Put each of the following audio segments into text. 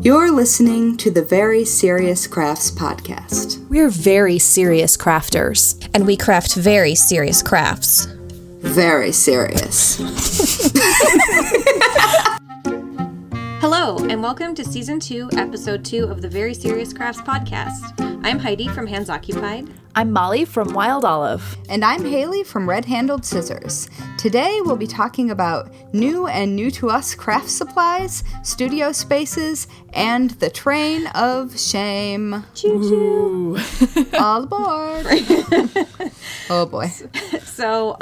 You're listening to the Very Serious Crafts podcast. We're very serious crafters. And we craft very serious crafts. Very serious. Hello, and welcome to Season 2, Episode 2 of the Very Serious Crafts podcast. I'm Heidi from Hands Occupied. I'm Mollie from Wild Olive. And I'm Haley from Red Handled Scissors. Today we'll be talking about new and new to us craft supplies, studio spaces, and the train of shame. Choo-choo! All aboard! Oh boy. So,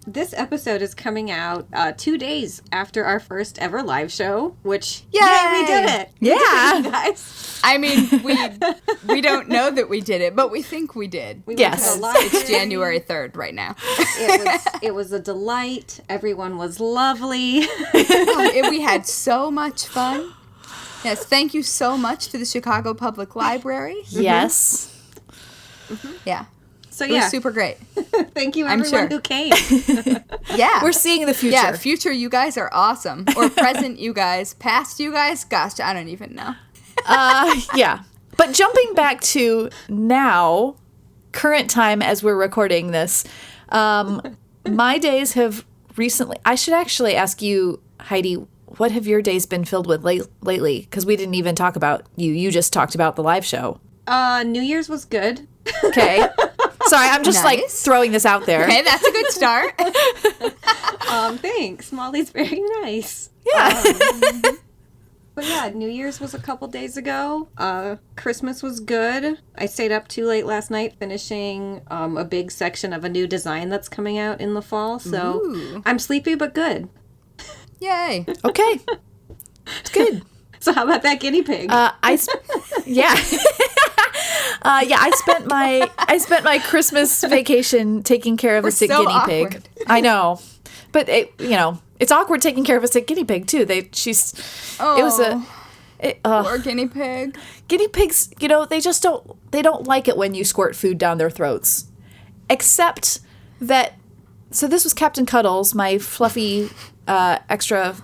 this episode is coming out 2 days after our first ever live show, which, Yay! we did it! Yeah! We did it, guys. I mean, we don't know that we did it, but we think we did. We Yes. went to the live. It's January 3rd right now. It was a delight. Everyone was lovely. We had so much fun. Yes, thank you so much to the Chicago Public Library. Yes. Yeah. So It was yeah, super great. thank you I'm everyone sure. who came. Yeah. We're seeing the future. Yeah, future you guys are awesome. Or present you guys. Past you guys, gosh, I don't even know. Yeah. But jumping back to now, current time as we're recording this, my days have recently... I should actually ask you, Heidi, what have your days been filled with lately? Because we didn't even talk about you. You just talked about the live show. New Year's was good. Okay. Sorry, I'm just like Nice. throwing this out there. Okay, that's a good start. Thanks. Mollie's very nice. Yeah. But yeah, New Year's was a couple days ago. Christmas was good. I stayed up too late last night finishing a big section of a new design that's coming out in the fall. So Ooh. I'm sleepy but good. Yay. Okay. It's good. So how about that guinea pig? Yeah. I spent my Christmas vacation taking care of a sick so guinea pig. awkward. I know, but it's awkward taking care of a sick guinea pig too. Poor guinea pig. Guinea pigs. They don't like it when you squirt food down their throats. Except that, so this was Captain Cuddles, my fluffy, extra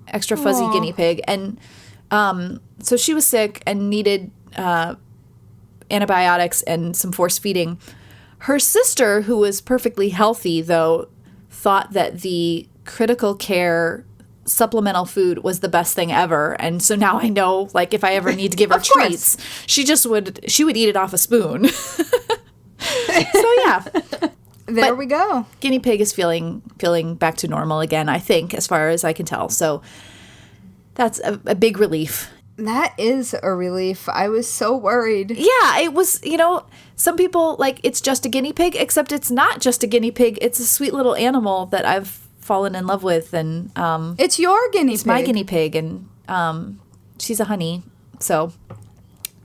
fuzzy Aw. guinea pig, and so she was sick and needed antibiotics and some force feeding. Her sister, who was perfectly healthy, though, thought that the critical care supplemental food was the best thing ever. And so now I know, like, if I ever need to give her Of course. treats, she would eat it off a spoon. So yeah, There we go. guinea pig is feeling back to normal again, I think, as far as I can tell. So that's a big relief. That is a relief. I was so worried. Yeah, it was, some people, like, it's just a guinea pig, except it's not just a guinea pig. It's a sweet little animal that I've fallen in love with, and It's your guinea it's pig. my guinea pig, and she's a honey, so,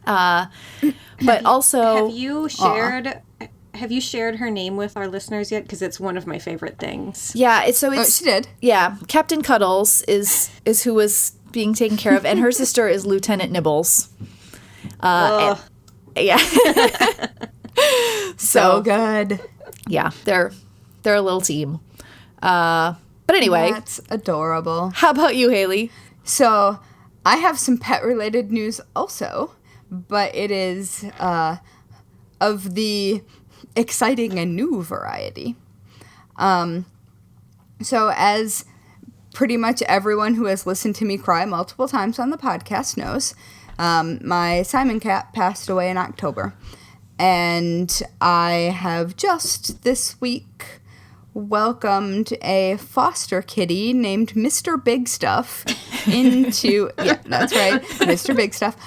but also... Have you shared her name with our listeners yet? Because it's one of my favorite things. Yeah, it's she did. Yeah, Captain Cuddles is who was being taken care of, and her sister is Lieutenant Nibbles. And- yeah. So good. Yeah, they're a little team. But anyway, That's adorable. how about you, Haley? So, I have some pet-related news also, but it is of the exciting and new variety. So, as pretty much everyone who has listened to me cry multiple times on the podcast knows, my Simon cat passed away in October. And I have just this week welcomed a foster kitty named Mr. Big Stuff into, yeah, that's right, Mr. Big Stuff,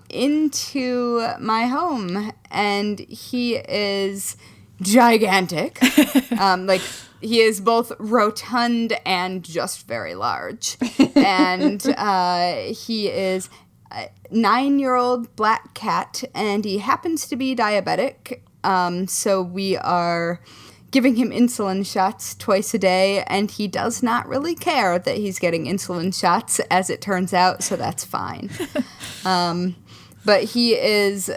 into my home. And he is gigantic. He is both rotund and just very large. And he is a 9-year-old black cat, and he happens to be diabetic. So we are giving him insulin shots twice a day, and he does not really care that he's getting insulin shots, as it turns out, so that's fine. But he is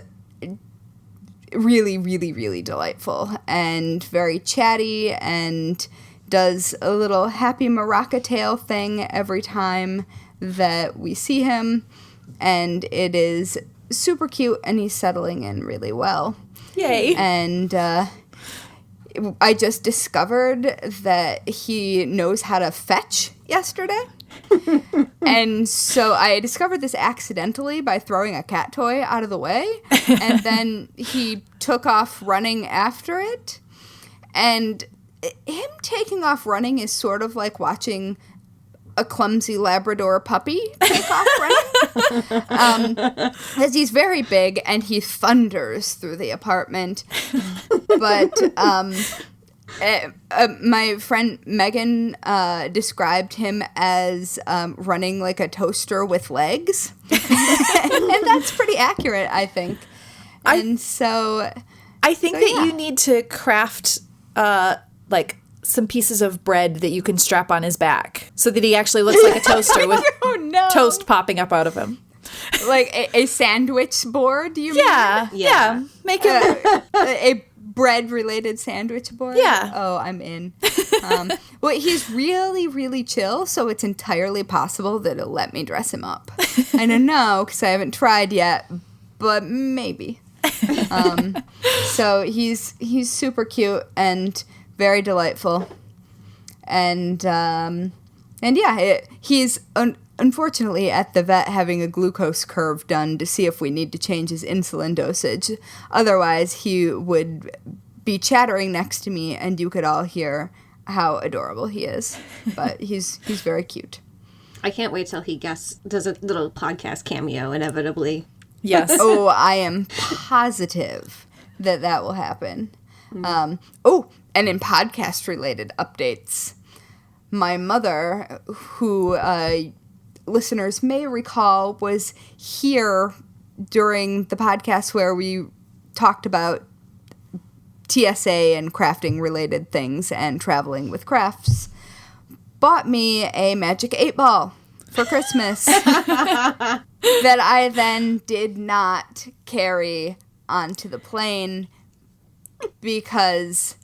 really, really, really delightful and very chatty and does a little happy maraca tail thing every time that we see him. and it is super cute, and he's settling in really well. Yay. And I just discovered that he knows how to fetch yesterday. And so I discovered this accidentally by throwing a cat toy out of the way, and then he took off running after it. And him taking off running is sort of like watching a clumsy Labrador puppy take off running. Because he's very big and he thunders through the apartment. But my friend Megan described him as running like a toaster with legs. And that's pretty accurate, I think. I think that you need to craft like some pieces of bread that you can strap on his back so that he actually looks like a toaster with toast popping up out of him. Like a sandwich board, do you mean? Yeah. Make him a bread-related sandwich board? Yeah. Oh, I'm in. Well, he's really, really chill, so it's entirely possible that it'll let me dress him up. I don't know, because I haven't tried yet, but maybe. So he's super cute and very delightful. And yeah, he's unfortunately at the vet having a glucose curve done to see if we need to change his insulin dosage. Otherwise, he would be chattering next to me, and you could all hear how adorable he is. But he's very cute. I can't wait till he does a little podcast cameo, inevitably. Yes. Oh, I am positive that will happen. And in podcast-related updates, my mother, who listeners may recall, was here during the podcast where we talked about TSA and crafting-related things and traveling with crafts, bought me a Magic 8-Ball for Christmas that I then did not carry onto the plane because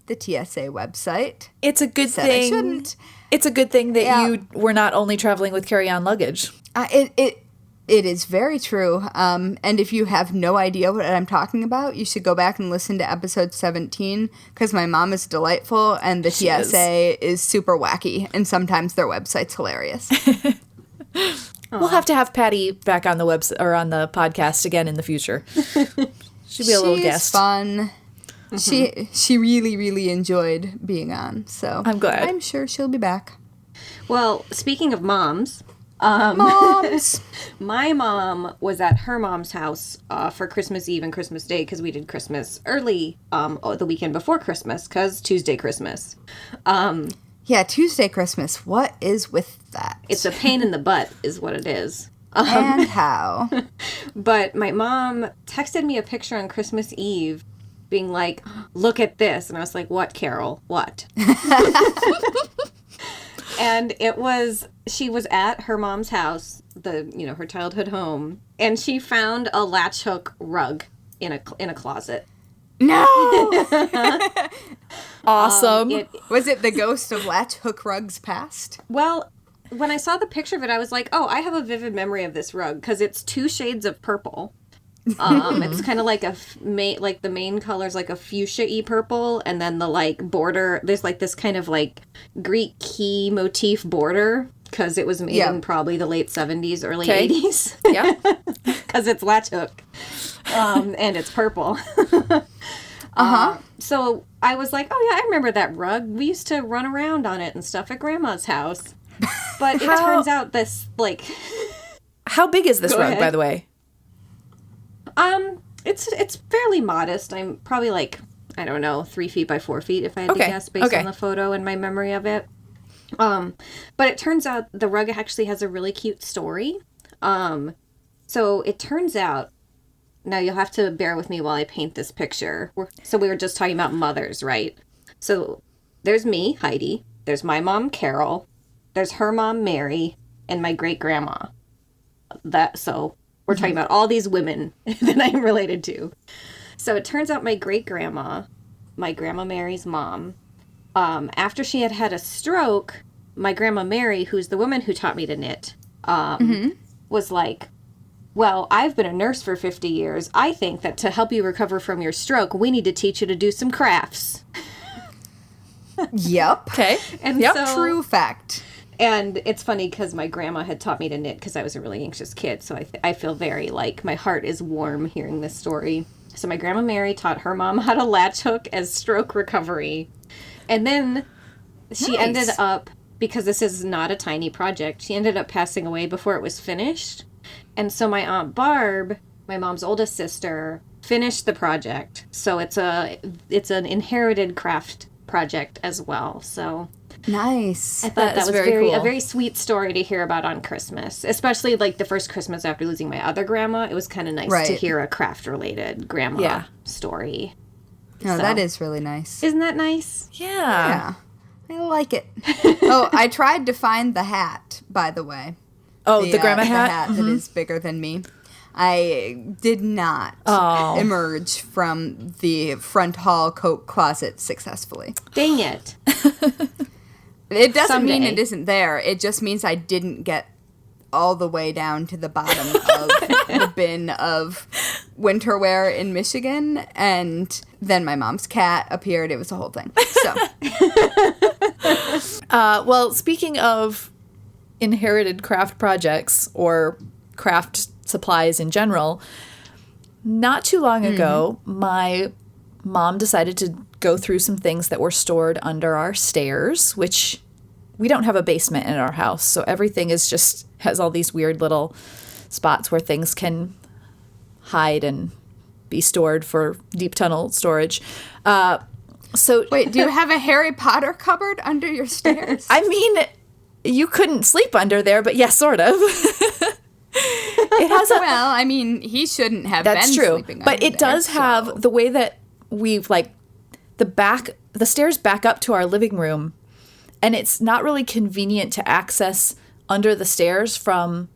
the TSA website. It's a good thing. It's a good thing that you were not only traveling with carry-on luggage. It is very true. And if you have no idea what I'm talking about, you should go back and listen to episode 17, because my mom is delightful and the TSA is super wacky, and sometimes their website's hilarious. We'll have to have Patty back on the website or on the podcast again in the future. She'll be a little guest. She's fun. Mm-hmm. She really, really enjoyed being on, so I'm glad. I'm sure she'll be back. Well, speaking of moms, moms, my mom was at her mom's house for Christmas Eve and Christmas Day, because we did Christmas early the weekend before Christmas, because Tuesday Christmas. Yeah, Tuesday Christmas. What is with that? It's a pain in the butt is what it is. And how? But my mom texted me a picture on Christmas Eve being like, look at this. And I was like, what, Carol? What? And she was at her mom's house, her childhood home, and she found a latch hook rug in a closet. No! Awesome. Was it the ghost of latch hook rugs past? Well, when I saw the picture of it, I was like, oh, I have a vivid memory of this rug, because it's 2 shades of purple. It's kind of like the main color's like a fuchsia-y purple, and then the border, there's this kind of Greek key motif border, because it was made in probably the late 70s, early 80s. Yeah. Because it's latch hook. And it's purple. So I was like, oh yeah, I remember that rug. We used to run around on it and stuff at Grandma's house. But it turns out this, How big is this rug, ahead. by the way? It's fairly modest. I'm probably 3 feet by 4 feet, if I had to guess, based on the photo and my memory of it. But it turns out the rug actually has a really cute story. So it turns out, now you'll have to bear with me while I paint this picture. So we were just talking about mothers, right? So there's me, Heidi. There's my mom, Carol. There's her mom, Mary, and my great-grandma. So we're talking about all these women that I'm related to. So it turns out my great-grandma, my Grandma Mary's mom, after she had a stroke, my Grandma Mary, who's the woman who taught me to knit, was like, well, I've been a nurse for 50 years. I think that to help you recover from your stroke, we need to teach you to do some crafts. Yep. Okay. And Yep. so, True fact. and it's funny because my grandma had taught me to knit because I was a really anxious kid. So I feel very like my heart is warm hearing this story. So my grandma Mary taught her mom how to latch hook as stroke recovery. And then she ended up, because this is not a tiny project, she ended up passing away before it was finished. And so my Aunt Barb, my mom's oldest sister, finished the project. So it's an inherited craft project as well. So Nice. I thought that was very cool. a very sweet story to hear about on Christmas, especially like the first Christmas after losing my other grandma. It was kind of nice to hear a craft related grandma story. Oh, that is really nice. Isn't that nice? Yeah. I like it. Oh, I tried to find the hat, by the way. Oh, the grandma The hat? hat that is bigger than me. I did not emerge from the front hall coat closet successful. Dang it. It doesn't mean Someday. it isn't there. It just means I didn't get all the way down to the bottom of the bin of winter wear in Michigan. And then my mom's cat appeared. It was a whole thing. So, Well, speaking of inherited craft projects or craft supplies in general, not too long ago, my mom decided to go through some things that were stored under our stairs, which we don't have a basement in our house. So everything is just has all these weird little spots where things can hide and be stored for deep tunnel storage. So wait, do you have a Harry Potter cupboard under your stairs? I mean, you couldn't sleep under there, but yeah, sort of. It has a well, I mean, he shouldn't have That's been true. sleeping But under it does there, have so- the way that we've like the stairs back up to our living room, and it's not really convenient to access under the stairs from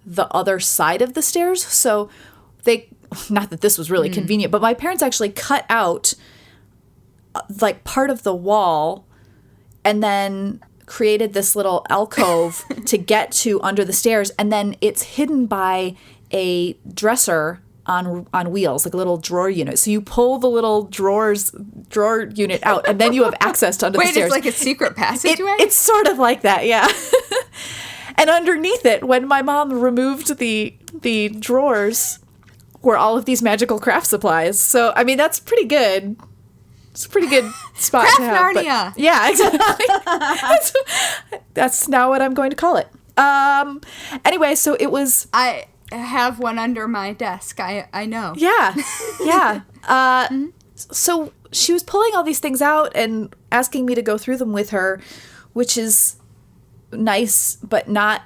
the other side of the stairs. So not that this was really convenient, but my parents actually cut out like part of the wall and then created this little alcove to get to under the stairs, and then it's hidden by a dresser on wheels, like a little drawer unit. So you pull the little drawer unit out, and then you have access to under the stairs. Wait, it's like a secret passageway? It's sort of like that, yeah. And underneath it, when my mom removed the drawers, were all of these magical craft supplies. So I mean, that's pretty good. It's a pretty good spot Craft to have. but- Narnia. yeah, exactly. That's now what I'm going to call it. Anyway, so it was. I have one under my desk. I know. Yeah, yeah. So she was pulling all these things out and asking me to go through them with her, which is nice, but not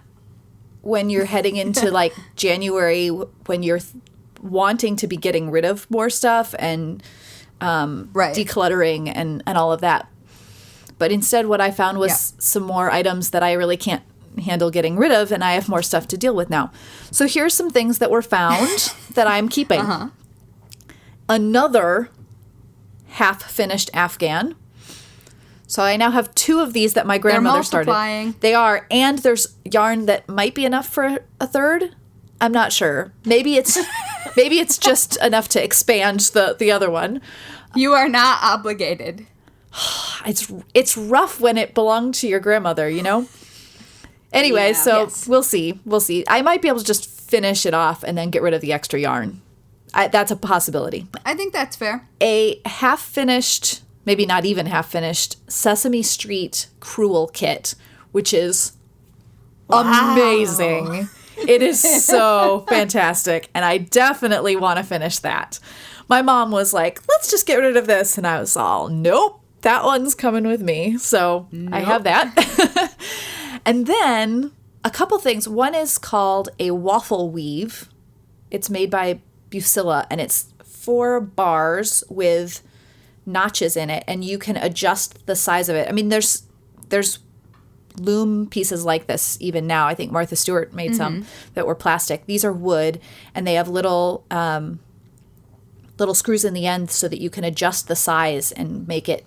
when you're heading into like January when you're wanting to be getting rid of more stuff and decluttering and all of that. But instead what I found was some more items that I really can't handle getting rid of, and I have more stuff to deal with now. So here's some things that were found that I'm keeping. Another half-finished Afghan. So I now have 2 of these that my grandmother multiplying. started. They are, and there's yarn that might be enough for a third. I'm not sure. Maybe it's just enough to expand the other one. You are not obligated. It's rough when it belonged to your grandmother, you know? Anyway, Yeah. so Yes. we'll see. I might be able to just finish it off and then get rid of the extra yarn. That's a possibility. I think that's fair. A half-finished, maybe not even half-finished, Sesame Street Cruel Kit, which is amazing. It is so fantastic, and I definitely want to finish that. My mom was like, let's just get rid of this, and I was all, nope, that one's coming with me. So I have that. And then a couple things. One is called a waffle weave. It's made by Busilla, and it's 4 bars with notches in it, and you can adjust the size of it. I mean, there's loom pieces like this even now. I think Martha Stewart made some that were plastic. These are wood, and they have little screws in the end so that you can adjust the size and make it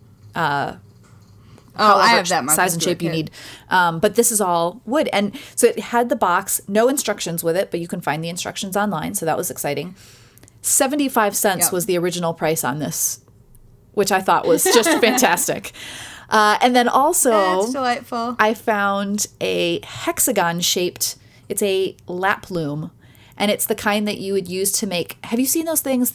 I have that size and shape you need. But this is all wood. And so it had the box, no instructions with it, but you can find the instructions online. So that was exciting. 75 cents was the original price on this, which I thought was just fantastic. And then also, that's delightful. I found a hexagon-shaped, it's a lap loom, and it's the kind that you would use to make, have you seen those things?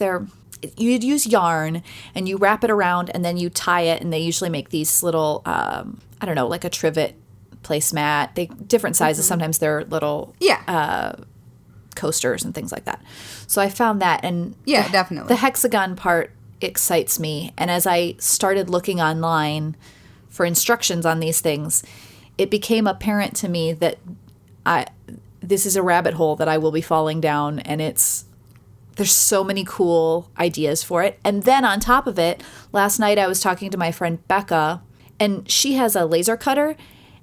You'd use yarn, and you wrap it around, and then you tie it, and they usually make these little, I don't know, like a trivet placemat. Different sizes. Sometimes they're little coasters and things like that. So I found that, and definitely. The hexagon part excites me, and as I started looking online for instructions on these things, it became apparent to me that this is a rabbit hole that I will be falling down, and there's so many cool ideas for it. And then on top of it, last night I was talking to my friend Becca, and she has a laser cutter,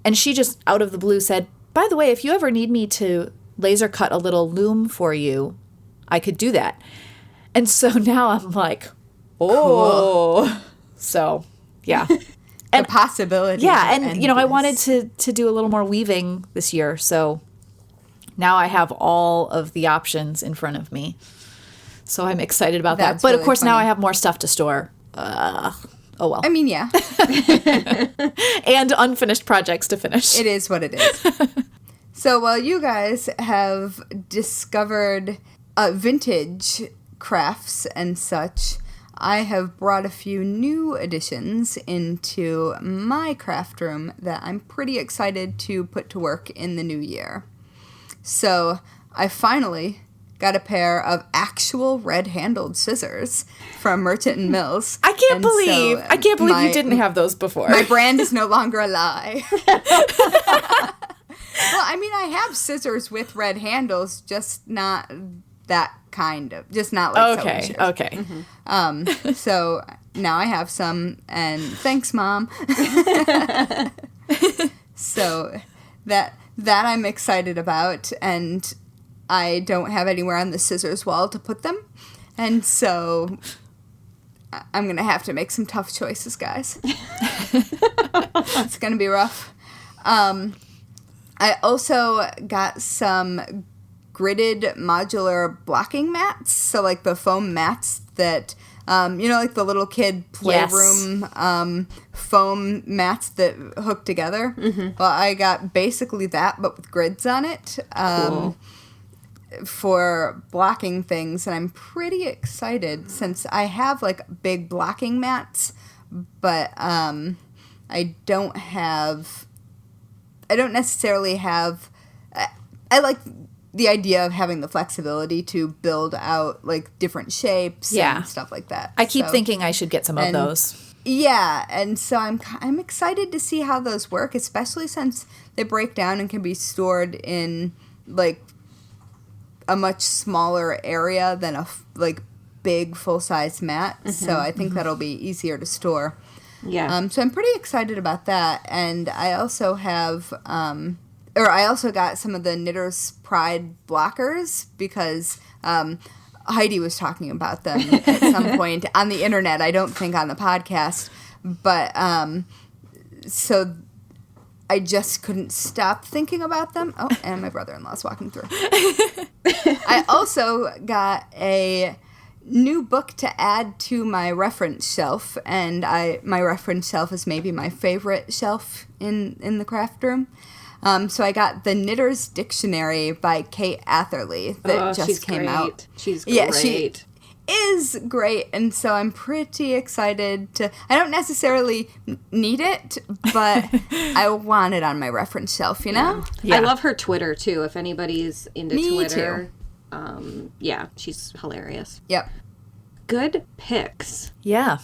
and she just out of the blue said, by the way, if you ever need me to laser cut a little loom for you, I could do that. And so now I'm like, oh, cool. So yeah. And the possibility. Yeah, and I wanted to do a little more weaving this year, so now I have all of the options in front of me. So I'm excited about that. But really of course funny. Now I have more stuff to store. Oh well. I mean, yeah. And unfinished projects to finish. It is what it is. So while you guys have discovered vintage crafts and such, I have brought a few new additions into my craft room that I'm pretty excited to put to work in the new year. So I finally got a pair of actual red-handled scissors from Merchant & Mills. I can't believe you didn't have those before. My brand is no longer a lie. Well, I mean, I have scissors with red handles, just not that kind of, just not like sewing shears. Okay. Mm-hmm. So now I have some, and thanks, Mom. So that I'm excited about, and I don't have anywhere on the scissors wall to put them, and so I'm gonna have to make some tough choices, guys. It's gonna be rough. I also got some gridded modular blocking mats, so like the foam mats that, like the little kid playroom foam mats that hook together. Mm-hmm. Well, I got basically that, but with grids on it Cool. For blocking things, and I'm pretty excited since I have like big blocking mats, but I don't necessarily have. I like the idea of having the flexibility to build out like different shapes and stuff like that. I keep thinking I should get some of those. Yeah, and so I'm excited to see how those work, especially since they break down and can be stored in like a much smaller area than a like big full-size mat. Mm-hmm, so I think that'll be easier to store. Yeah. So I'm pretty excited about that, and I also have, I also got some of the Knitter's Pride blockers because Heidi was talking about them at some point on the internet. I don't think on the podcast, but so I just couldn't stop thinking about them. Oh, and my brother-in-law's walking through. I also got a new book to add to my reference shelf, and my reference shelf is maybe my favorite shelf in the craft room. So I got the Knitter's Dictionary by Kate Atherley that just came out. She's great. Yeah, she is great, and so I'm pretty excited to. I don't necessarily need it, but I want it on my reference shelf. You know. Yeah. I love her Twitter too. If anybody's into Twitter. Too. She's hilarious. Yep. Good picks. Yeah.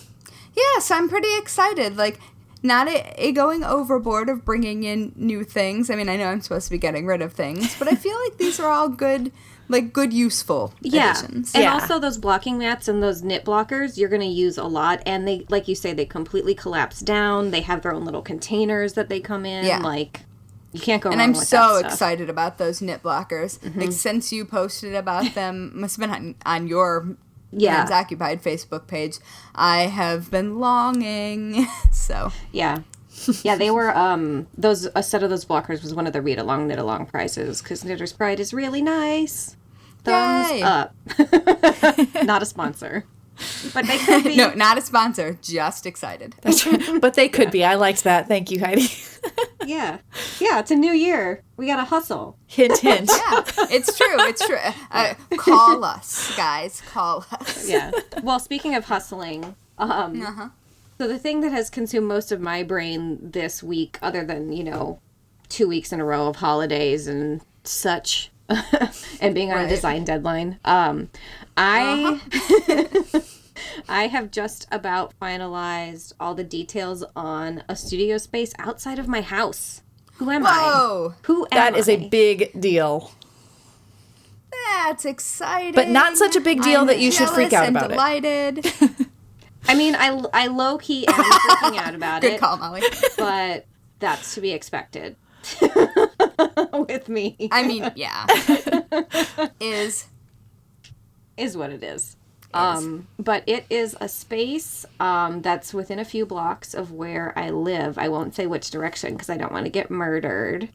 Yeah, so I'm pretty excited. Like, not a going overboard of bringing in new things. I mean, I know I'm supposed to be getting rid of things, but I feel like these are all good, useful additions. And also those blocking mats and those knit blockers, you're going to use a lot. And they, like you say, they completely collapse down. They have their own little containers that they come in. Yeah. Like, you can't go wrong with that stuff. And I'm so excited about those knit blockers. Mm-hmm. Like, since you posted about them, must have been on your Hands Occupied Facebook page, I have been longing. So yeah, Yeah, they were, a set of those blockers was one of the read-along, knit-along prizes, because Knitter's Pride is really nice. Thumbs Yay. up. Not a sponsor. But they could be. No, not a sponsor. Just excited. But they could be. I liked that. Thank you, Heidi. Yeah. Yeah, it's a new year. We gotta hustle. Hint, hint. Yeah, it's true. It's true. Call us, guys. Call us. Yeah. Well, speaking of hustling, so the thing that has consumed most of my brain this week, other than, 2 weeks in a row of holidays and such, and being on a design deadline, I have just about finalized all the details on a studio space outside of my house. Who am Whoa. I? Who am I? That is a big deal. That's exciting. But not such a big deal that you should freak out about it. Delighted. I mean, I low-key am freaking out about Good it. call, Mollie. But that's to be expected. With me. I mean, yeah. Is what it is. But it is a space that's within a few blocks of where I live. I won't say which direction because I don't want to get murdered.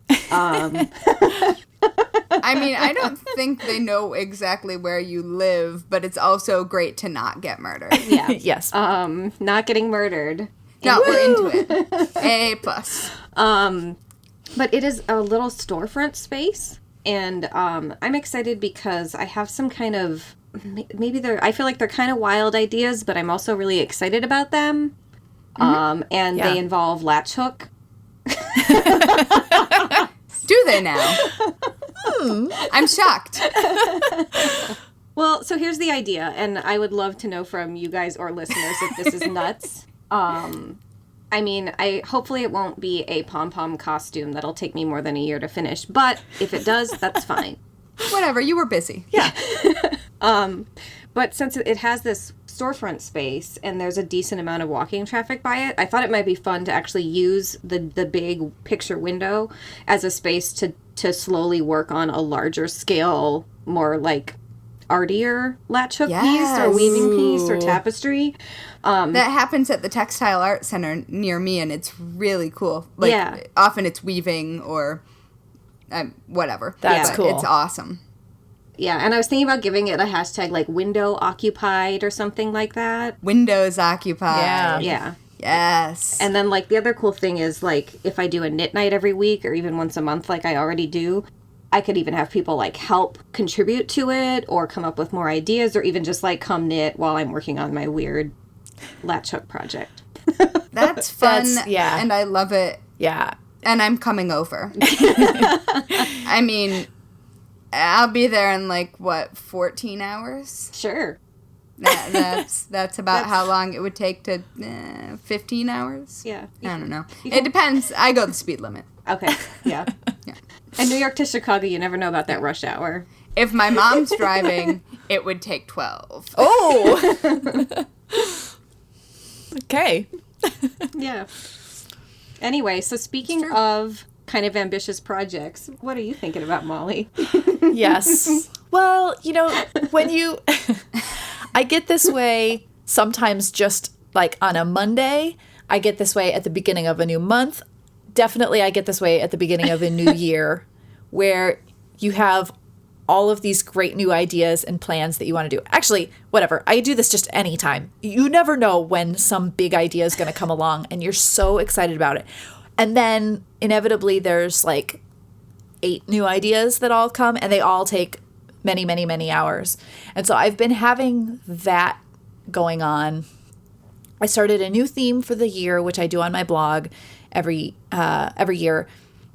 I mean, I don't think they know exactly where you live, but it's also great to not get murdered. Yeah. Yes. Not getting murdered. No, we're into it. A plus. But it is a little storefront space, and I'm excited because I have some kind of I feel like they're kind of wild ideas, but I'm also really excited about them. They involve latch hook. Do they now? I'm shocked. Well, so here's the idea, and I would love to know from you guys or listeners if this is nuts. I mean, hopefully it won't be a pom-pom costume that'll take me more than a year to finish, but if it does, that's fine. Whatever, you were busy. Yeah. But since it has this storefront space and there's a decent amount of walking traffic by it, I thought it might be fun to actually use the big picture window as a space to slowly work on a larger scale, more like artier latch hook piece or weaving piece or tapestry. That happens at the Textile Art Center near me, and it's really cool. Like, often it's weaving or whatever. That's cool. It's awesome. Yeah, and I was thinking about giving it a hashtag like window occupied or something like that. Windows occupied. Yeah. Yeah. Yes. And then, like, the other cool thing is, like, if I do a knit night every week or even once a month like I already do, I could even have people, like, help contribute to it or come up with more ideas or even just, like, come knit while I'm working on my weird latch hook project. That's fun. Yeah. And I love it. Yeah. And I'm coming over. I mean, I'll be there in, 14 hours? Sure. That's about how long it would take to 15 hours. Yeah. I don't know. It depends. I go the speed limit. Okay. Yeah. And New York to Chicago, you never know about that rush hour. If my mom's driving, it would take 12. Oh. Okay. Yeah. Anyway, so speaking of kind of ambitious projects, what are you thinking about, Mollie? Yes. Well, when I get this way sometimes just like on a Monday. I get this way at the beginning of a new month. Definitely I get this way at the beginning of a new year where you have all of these great new ideas and plans that you want to do. Actually, whatever. I do this just anytime. You never know when some big idea is going to come along and you're so excited about it. And then inevitably there's 8 new ideas that all come and they all take many, many, many hours. And so I've been having that going on. I started a new theme for the year, which I do on my blog every year.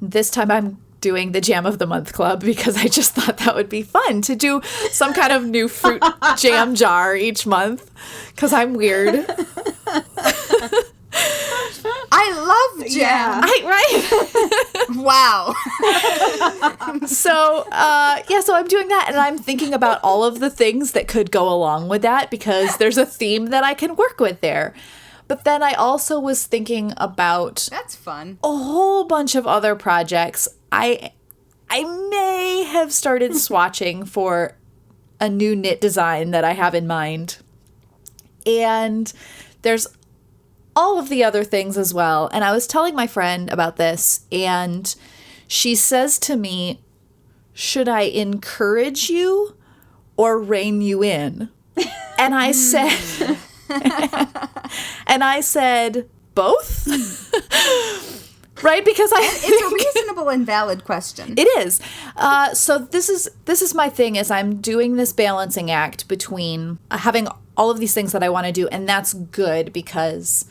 This time I'm doing the Jam of the Month Club because I just thought that would be fun to do some kind of new fruit jam jar each month because I'm weird. I love jam. Right? Wow. So I'm doing that and I'm thinking about all of the things that could go along with that because there's a theme that I can work with there. But then I also was thinking about That's fun. a whole bunch of other projects. I may have started swatching for a new knit design that I have in mind. And there's all of the other things as well. And I was telling my friend about this, and she says to me, should I encourage you or rein you in? And I said, both? Right? Because it's a reasonable and valid question. It is. So this is my thing, is I'm doing this balancing act between having all of these things that I want to do, and that's good because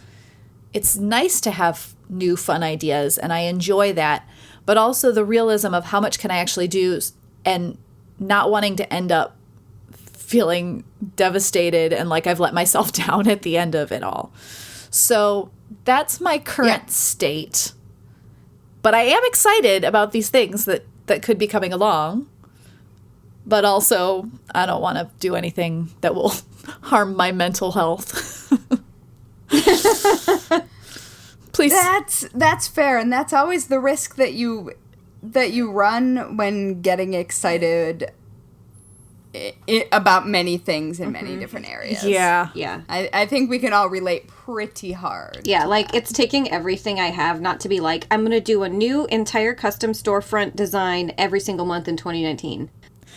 it's nice to have new fun ideas, and I enjoy that, but also the realism of how much can I actually do and not wanting to end up feeling devastated and like I've let myself down at the end of it all. So that's my current state. But I am excited about these things that could be coming along. But also, I don't want to do anything that will harm my mental health. Please. That's fair, and that's always the risk that you run when getting excited about many things in many different areas. Yeah. Yeah. I think we can all relate pretty hard. Yeah, like it's taking everything I have not to be like, I'm going to do a new entire custom storefront design every single month in 2019.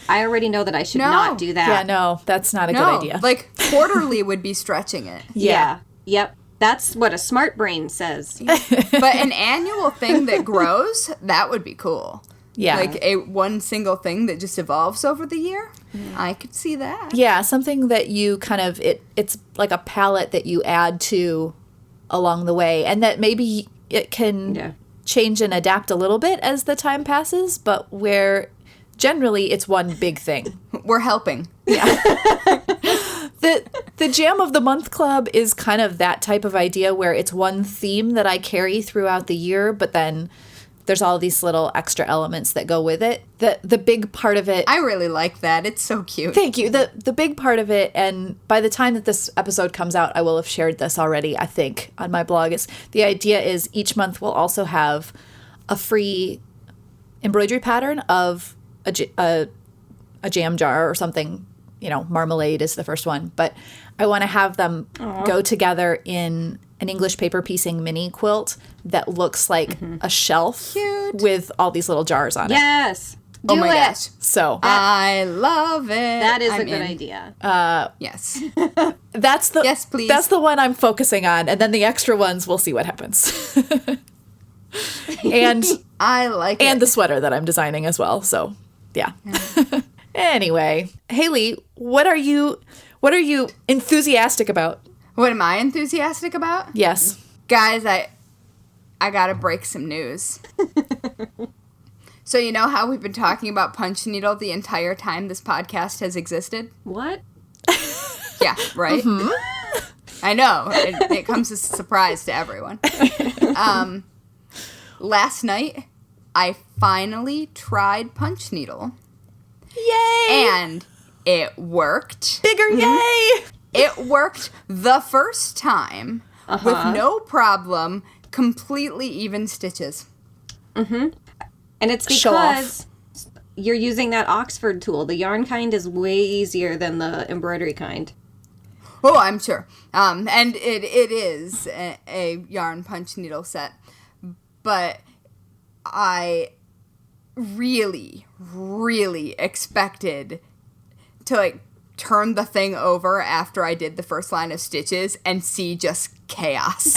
I already know that I should not do that. Yeah, no, that's not a good idea. Like quarterly would be stretching it. Yeah. Yep. That's what a smart brain says. But an annual thing that grows, that would be cool. Yeah. Like one single thing that just evolves over the year. I could see that. Yeah, something that you kind of, it's like a palette that you add to along the way, and that maybe it can change and adapt a little bit as the time passes, but where generally it's one big thing. We're helping. Yeah. The Jam of the Month Club is kind of that type of idea where it's one theme that I carry throughout the year, but then there's all these little extra elements that go with it. The big part of it... I really like that. It's so cute. Thank you. The big part of it, and by the time that this episode comes out, I will have shared this already, I think, on my blog, is the idea is each month we'll also have a free embroidery pattern of a jam jar or something. You know, marmalade is the first one. But I want to have them go together in an English paper piecing mini quilt that looks like a shelf with all these little jars on it. Yes. Oh my gosh. So I love it. That is a good idea. Yes. That's the Yes, please. That's the one I'm focusing on, and then the extra ones we'll see what happens. And I like it. And the sweater that I'm designing as well. So yeah. Anyway, Haley, what are you enthusiastic about? What am I enthusiastic about? Yes. Guys, I gotta break some news. So you know how we've been talking about Punch Needle the entire time this podcast has existed? What? Yeah, right? Mm-hmm. I know. It comes as a surprise to everyone. Last night, I finally tried Punch Needle. Yay! And it worked. Bigger yay! It worked the first time with no problem, completely even stitches. Mm-hmm. And it's because you're using that Oxford tool. The yarn kind is way easier than the embroidery kind. Oh, I'm sure. And it is a yarn punch needle set. But I really, really expected to, like, turn the thing over after I did the first line of stitches and see just chaos.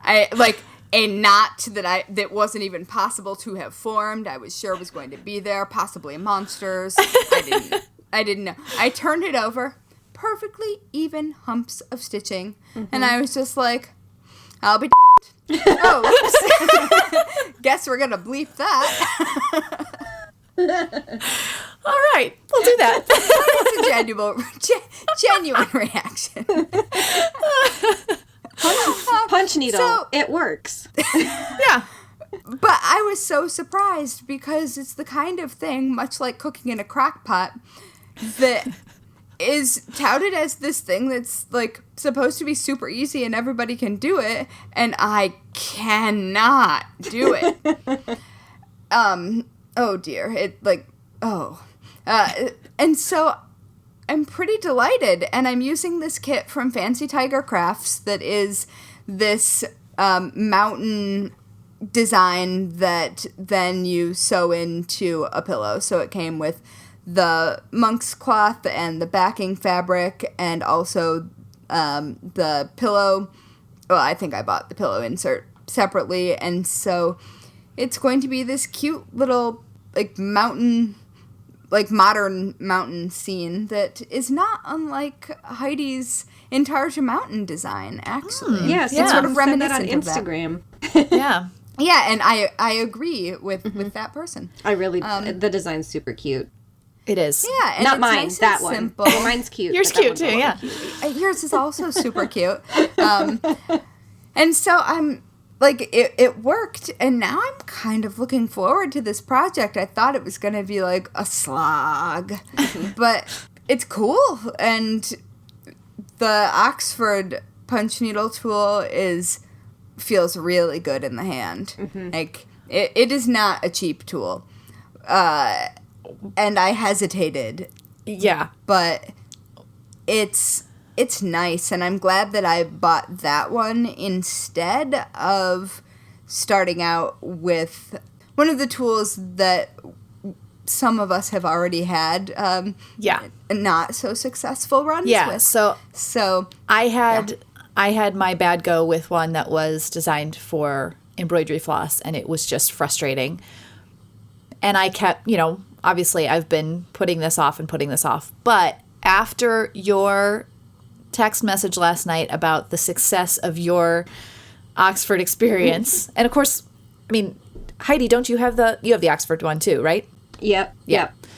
I like a knot that wasn't even possible to have formed. I was sure was going to be there, possibly monsters. I didn't know. I turned it over, perfectly even humps of stitching, and I was just like, I'll be oh, oops. Guess we're gonna bleep that. All right, we'll do that. It's a genuine reaction. Punch needle. So, it works. Yeah. But I was so surprised because it's the kind of thing, much like cooking in a crock pot, that is touted as this thing that's, like, supposed to be super easy and everybody can do it, and I cannot do it. Oh dear. And so I'm pretty delighted, and I'm using this kit from Fancy Tiger Crafts that is this mountain design that then you sew into a pillow. So it came with the monk's cloth and the backing fabric, and also the pillow. Well, I think I bought the pillow insert separately, and so it's going to be this cute little modern mountain scene that is not unlike Heidi's Intarsia mountain design, actually. Yes, It's sort of reminiscent that on of that. Instagram. Yeah. Yeah, and I agree with that person. I really, the design's super cute. It is. Yeah, and Not it's mine, nice that and one. simple. Well, mine's cute. Yours but that cute too, one's yeah. also cute. Yours is also super cute. And so I'm like, it worked, and now I'm kind of looking forward to this project. I thought it was going to be like a slog, but it's cool. And the Oxford punch needle tool feels really good in the hand. Like, it is not a cheap tool. And I hesitated, Yeah. but it's nice, and I'm glad that I bought that one instead of starting out with one of the tools that some of us have already had not so successful runs Yeah. with. So I had my bad go with one that was designed for embroidery floss, and it was just frustrating. And I kept, obviously I've been putting this off, but after your text message last night about the success of your Oxford experience, and of course, I mean, Heidi, don't you have the Oxford one too, right? Yep.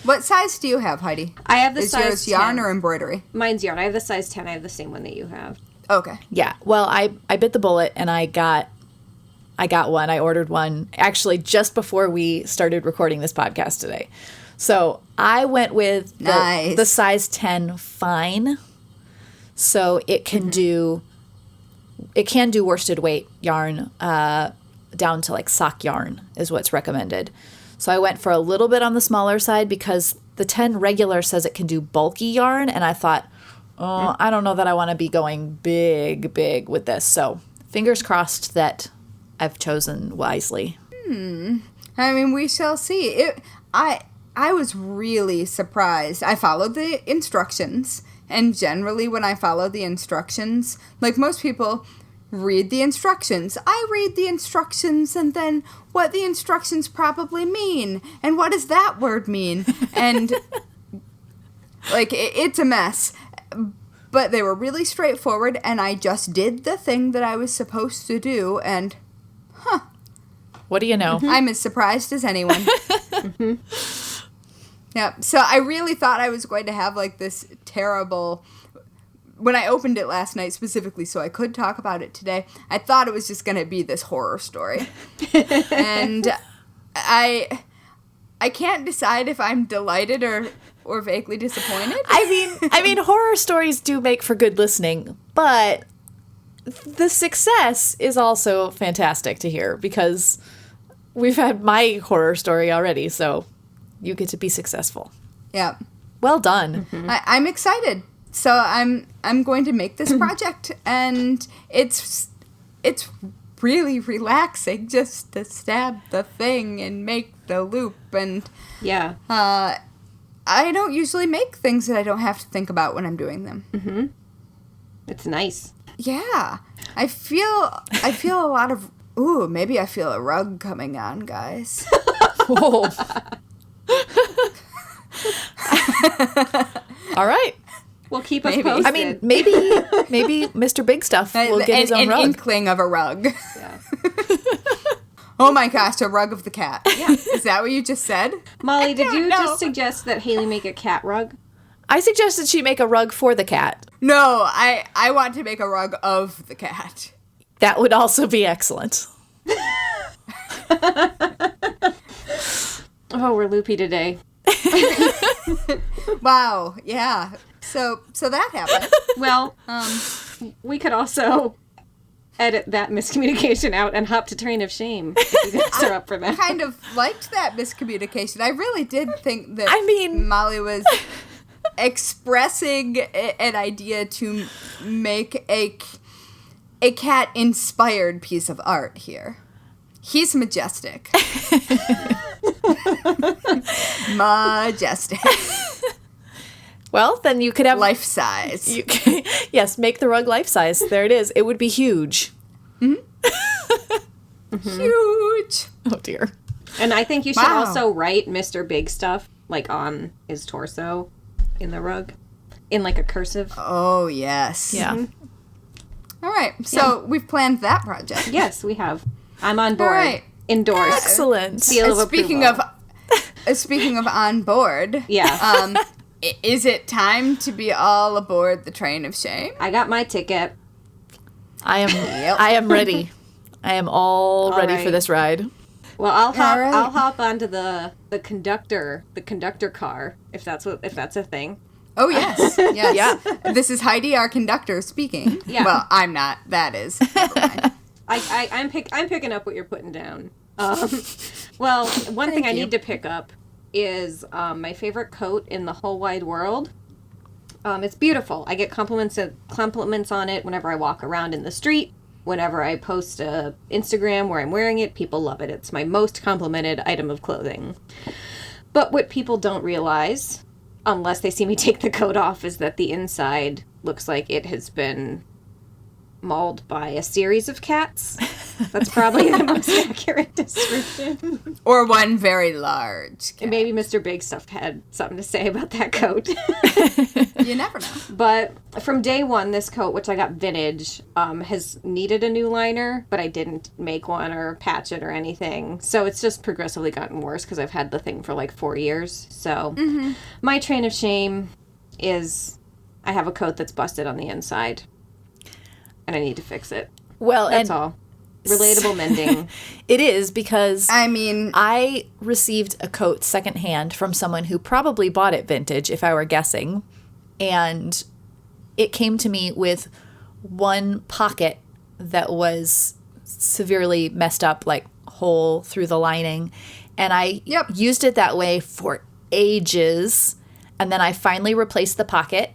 What size do you have, Heidi? I have the Is size yours yarn 10. or embroidery? Mine's yarn. I have the size 10. I have the same one that you have. Okay. Yeah. Well, I bit the bullet and I got one. I ordered one actually just before we started recording this podcast today. So I went with the size 10 fine. So it can do worsted weight yarn down to like sock yarn is what's recommended. So I went for a little bit on the smaller side because the 10 regular says it can do bulky yarn, and I thought, I don't know that I want to be going big with this. So fingers crossed that I've chosen wisely. I mean, we shall see. I was really surprised. I followed the instructions, and generally when I follow the instructions, like most people read the instructions. I read the instructions and then what the instructions probably mean, and what does that word mean? And like, it's a mess. But they were really straightforward, and I just did the thing that I was supposed to do, and What do you know? I'm as surprised as anyone. Yeah, so I really thought I was going to have like this terrible... When I opened it last night specifically so I could talk about it today, I thought it was just going to be this horror story. And I can't decide if I'm delighted or vaguely disappointed. I mean, horror stories do make for good listening, but the success is also fantastic to hear because we've had my horror story already, so you get to be successful. Yeah. Well done. I'm excited. So I'm going to make this project, and it's really relaxing just to stab the thing and make the loop. And Yeah. I don't usually make things that I don't have to think about when I'm doing them. It's nice. Yeah, I feel a lot of maybe I feel a rug coming on, guys. Whoa. All right. Well, keep us Maybe. posted. I mean, maybe Mr. Big Stuff will get his own an rug. inkling of a rug. Yeah. Oh my gosh, a rug of the cat. Yeah, is that what you just said? Molly, did you know. just suggest that Haley make a cat rug? I suggested she make a rug for the cat. No, I want to make a rug of the cat. That would also be excellent. Oh, we're loopy today. Wow, yeah. So that happened. Well, we could also edit that miscommunication out and hop to Train of Shame if you guys are up for that. Kind of liked that miscommunication. I really did think that I mean- Mollie was expressing an idea to make a cat-inspired piece of art here. He's majestic. Majestic. Well, then you could have Life size. Yes, make the rug life size. There it is. It would be huge. Huge. Oh dear. And I think you should Wow. also write Mr. Big Stuff, like, on his torso in the rug. In, like, a cursive. Oh, yes. Yeah. All right. So we've planned that project. Yes, we have. I'm on board. right. Endorsed. Excellent. Seal of Speaking approval. speaking of on board, Yeah. is it time to be all aboard the train of shame? I got my ticket. I am ready. I am all ready for right. this ride. Well, I'll right. hop onto the conductor car if that's a thing. Oh yes, yes. Yeah. This is Heidi, our conductor, speaking. Yeah. Well, I'm not. That is. Never mind. I'm picking up what you're putting down. Well, one thing I need to pick up is my favorite coat in the whole wide world. It's beautiful. I get compliments on it whenever I walk around in the street. Whenever I post a Instagram where I'm wearing it, people love it. It's my most complimented item of clothing. But what people don't realize, unless they see me take the coat off, is that the inside looks like it has been mauled by a series of cats. That's probably the most accurate description. Or one very large. And maybe Mr. Big Stuff had something to say about that coat. You never know. But from day one, this coat, which I got vintage, has needed a new liner, but I didn't make one or patch it or anything. So it's just progressively gotten worse because I've had the thing for like 4 years. So my train of shame is I have a coat that's busted on the inside. And I need to fix it. Well, That's and all. Relatable mending. it is because I mean, I received a coat secondhand from someone who probably bought it vintage, if I were guessing. And it came to me with one pocket that was severely messed up, like hole through the lining. And I used it that way for ages. And then I finally replaced the pocket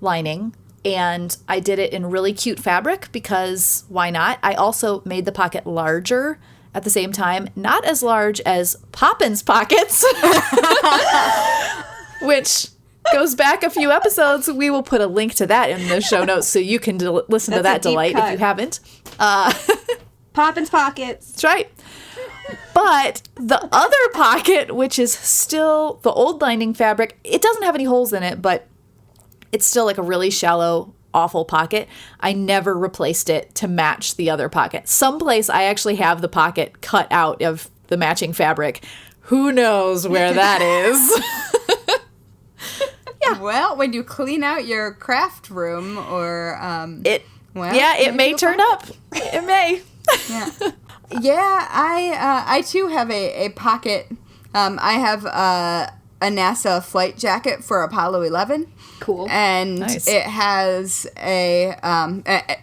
lining. And I did it in really cute fabric because why not? I also made the pocket larger at the same time, not as large as Poppin's pockets, which goes back a few episodes. We will put a link to that in the show notes so you can listen to that That's a deep delight cut. if you haven't. Poppin's pockets. That's right. But the other pocket, which is still the old lining fabric, it doesn't have any holes in it, but it's still like a really shallow, awful pocket. I never replaced it to match the other pocket. Someplace I actually have the pocket cut out of the matching fabric. Who knows where that is? well, when you clean out your craft room or It maybe may you'll turn find up. It may. Yeah, I too have a pocket. I have a NASA flight jacket for Apollo 11. Cool. And Nice. it has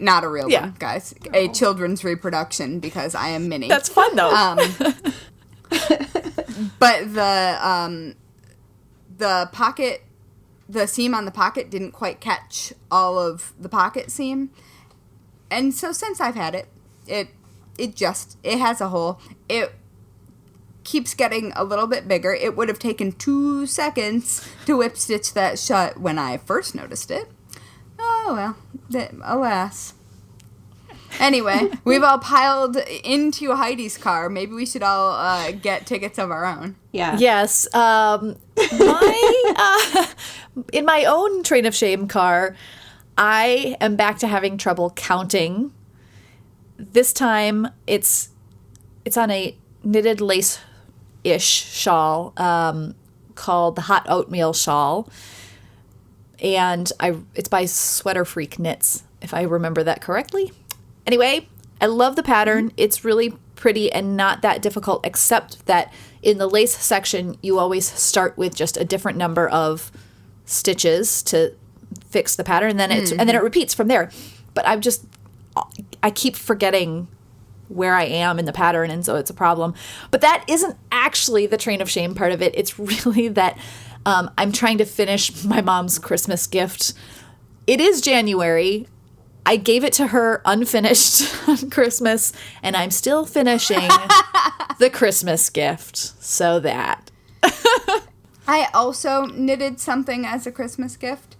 not a real one, guys, a children's reproduction because I am mini. That's fun though. But the pocket, the seam on the pocket didn't quite catch all of the pocket seam. And so since I've had it, it has a hole. It keeps getting a little bit bigger. It would have taken 2 seconds to whip stitch that shut when I first noticed it. Oh well, alas. Anyway, we've all piled into Heidi's car. Maybe we should all get tickets of our own. Yeah. Yes. In my own train of shame car, I am back to having trouble counting. This time it's on a knitted lace-ish shawl called the Hot Oatmeal Shawl. And it's by Sweater Freak Knits, if I remember that correctly. Anyway, I love the pattern. It's really pretty and not that difficult, except that in the lace section, you always start with just a different number of stitches to fix the pattern, and then it repeats from there. But I keep forgetting where I am in the pattern, and so it's a problem. But that isn't actually the train of shame part of it. It's really that I'm trying to finish my mom's Christmas gift. It is January. I gave it to her unfinished on Christmas, and I'm still finishing the Christmas gift. So that. I also knitted something as a Christmas gift.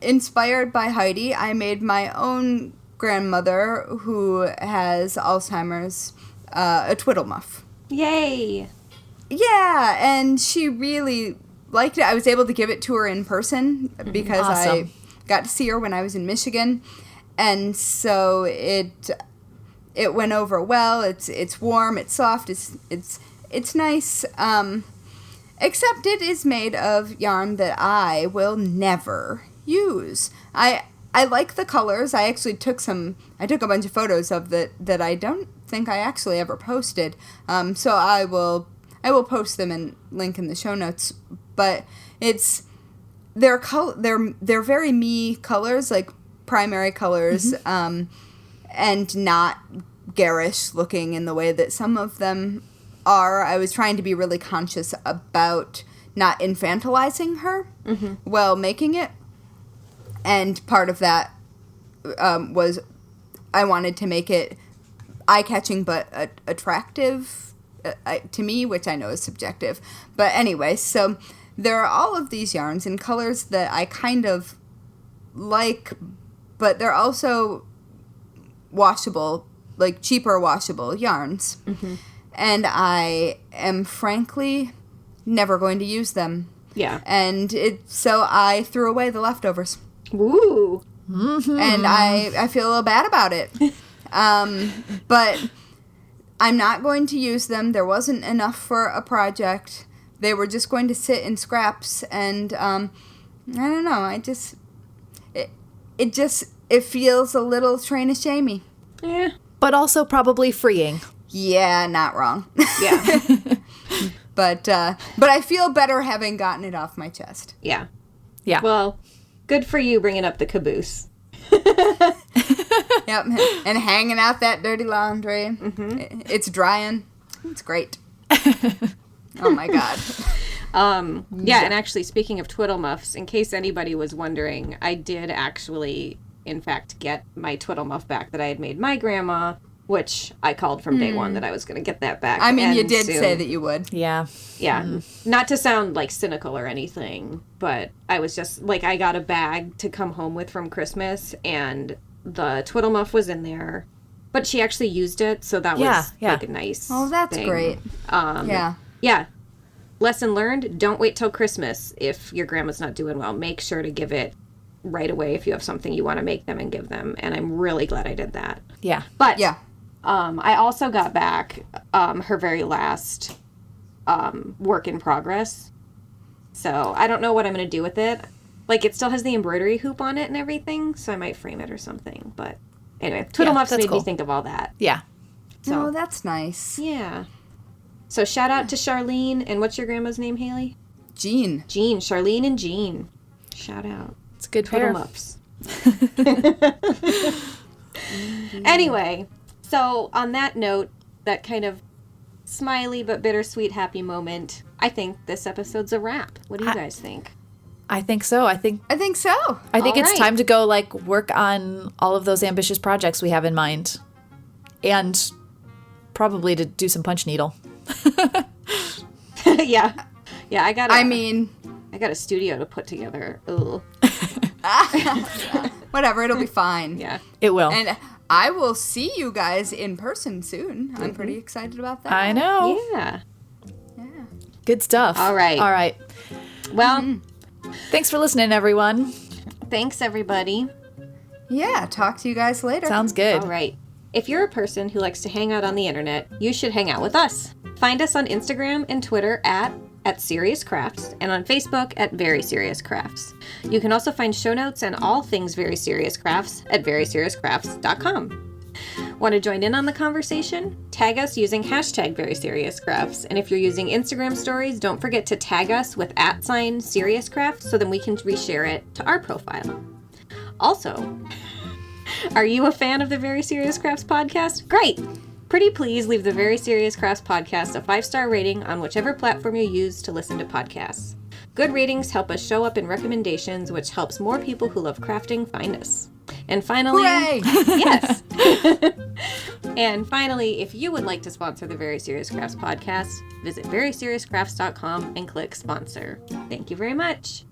Inspired by Heidi, I made my own grandmother who has Alzheimer's a twiddle muff. Yay! Yeah, and she really liked it. I was able to give it to her in person because Awesome. I got to see her when I was in Michigan, and so it went over well. It's warm, it's soft, it's nice. Except it is made of yarn that I will never use. I like the colors. I actually took a bunch of photos of that I don't think I actually ever posted. So I will post them and link in the show notes. But they're very me colors, like primary colors, and not garish looking in the way that some of them are. I was trying to be really conscious about not infantilizing her while making it. And part of that was I wanted to make it eye-catching but attractive to me, which I know is subjective. But anyway, so there are all of these yarns in colors that I kind of like, but they're also washable, like cheaper washable yarns. And I am frankly never going to use them. Yeah. And so I threw away the leftovers. Woo! And I feel a little bad about it. But I'm not going to use them. There wasn't enough for a project. They were just going to sit in scraps. And I don't know. It feels a little train of shamey. Yeah. But also probably freeing. Yeah, not wrong. Yeah. But I feel better having gotten it off my chest. Yeah. Yeah. Well, good for you bringing up the caboose. Yep, and hanging out that dirty laundry. It's drying. It's great. Oh my god. Yeah, and actually, speaking of twiddle muffs, in case anybody was wondering, I did actually, in fact, get my twiddle muff back that I had made my grandma, which I called from day one that I was going to get that back. I mean, and you did soon. say that you would. Yeah. Yeah. Not to sound, like, cynical or anything, but I was just, like, I got a bag to come home with from Christmas, and the twiddle muff was in there, but she actually used it, so that was, like, a nice Oh, that's thing. great. Yeah. Yeah. Lesson learned, don't wait till Christmas if your grandma's not doing well. Make sure to give it right away if you have something you want to make them and give them, and I'm really glad I did that. Yeah. But Yeah. I also got back her very last work in progress. So I don't know what I'm going to do with it. Like, it still has the embroidery hoop on it and everything, so I might frame it or something. But anyway, Twiddle Muffs made me think of all that. Yeah. So, Oh, that's nice. yeah. So shout out to Charlene, and what's your grandma's name, Haley? Jean. Jean. Charlene and Jean. Shout out. It's a good Twiddle pair. Muffs. Anyway, so on that note, that kind of smiley but bittersweet happy moment, I think this episode's a wrap. What do you guys think? I think so. I think I think so. it's right. time to go, like, work on all of those ambitious projects we have in mind. And probably to do some punch needle. Yeah. Yeah, I got a studio to put together. Ugh. Whatever, it'll be fine. Yeah. It will. And I will see you guys in person soon. I'm pretty excited about that. I know. Yeah. Good stuff. All right. All right. Well, Thanks for listening, everyone. thanks everybody. Yeah, talk to you guys later. Sounds good. All right. If you're a person who likes to hang out on the internet, you should hang out with us. Find us on Instagram and Twitter at Serious Crafts and on Facebook at Very Serious Crafts. You can also find show notes and all things Very Serious Crafts at veryseriouscrafts.com. Want to join in on the conversation? Tag us using hashtag #VerySeriousCrafts. And if you're using Instagram stories, don't forget to tag us with @SeriousCrafts so then we can reshare it to our profile. Also, are you a fan of the Very Serious Crafts podcast? Great! Pretty please leave the Very Serious Crafts podcast a 5-star rating on whichever platform you use to listen to podcasts. Good ratings help us show up in recommendations, which helps more people who love crafting find us. And finally, Hooray! yes. And finally, if you would like to sponsor the Very Serious Crafts podcast, visit veryseriouscrafts.com and click sponsor. Thank you very much.